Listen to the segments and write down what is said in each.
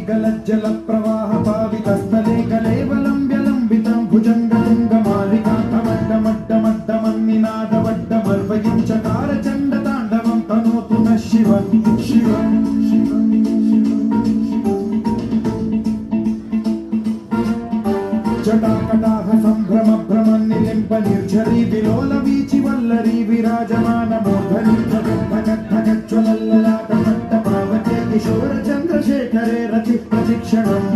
गलज्जल प्रवाह पावितस्थले कलेवलं व्यलम्बितं भुजङ्गलिङ्गमालिकान्तमड्डमड्डमड्डमन्निनादवड्डमर्वयं चकार चण्डताण्डवं तनोतु नः शिवं शिवं जटाकटाह सम्भ्रम भ्रमन्निलिम्प निर्झरी विलोल वीचि वल्लरी विराजमान मूर्धनि धगद्धगद्धगज्ज्वलल्ललाटमट्टपावते किशोर चन्द्रशेखरे रति प्रशिक्षणम्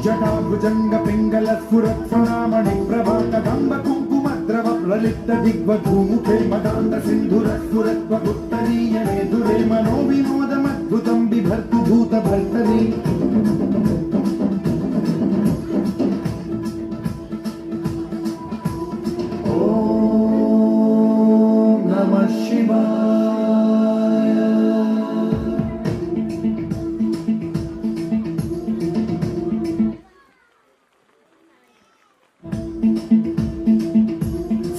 जटाभुजङ्ग पिङ्गल स्फुरत्फणामणि प्रभा कदम्ब कुङ्कुमद्रव ललित दिग्वधूमुखे मदान्त सिन्धुरस्फुरत्वगुत्तरीयणे दुरे मनो विनोदमद्भुतं बिभर्तु भूतभर्तरि ॐ नमः शिवाय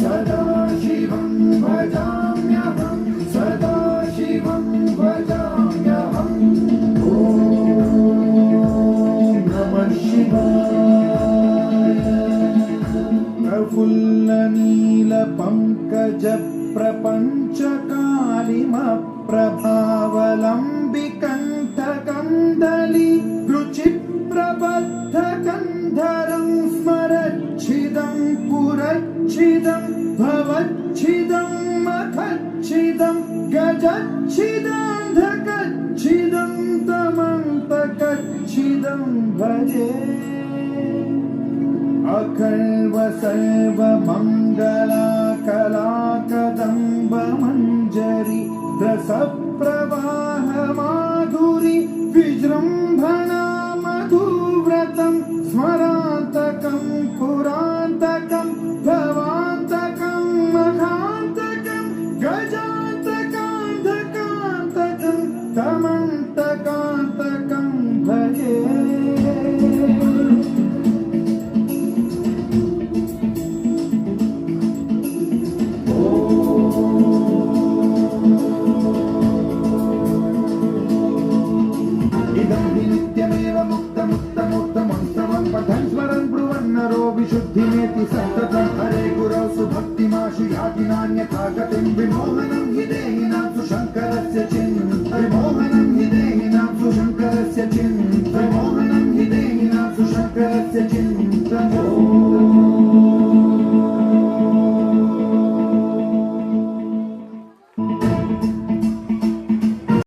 सदा शिवं भजाम्यहं सदा शिवं भजाम्यहम् ॐ नमः शिवाय प्रफुल्लनीलपङ्कजप्रपञ्चकालिमप्रभावलम्बिकण्ठकन्दली रुचिप्रबद्धकन्धरं स्मरच्छिदं पुरच्छिदं भवच्छिदं मखच्छिदं गजच्छिदं तमन्तकच्छिदं भजे अखल्व सर्वमङ्गलाकलाकदम्ब मञ्जरी रसप्रवाह माधुरी विजृम्भणा मधुव्रतं स्मरान्तकं पुरान्तकं भवान्तकं मखान्तकं गजान्तकान्तकान्तकं तमन्तकान्तकं भजे विशुद्धिमेति सततं हरे गुरौ सुभक्तिमाशु याति नान्यथा गतिं विमोहनं हि देहिनां सुशङ्करस्य विमोहनं हि देहिनां सुशङ्करस्य विमोहनं हि देहिनां सुशङ्करस्य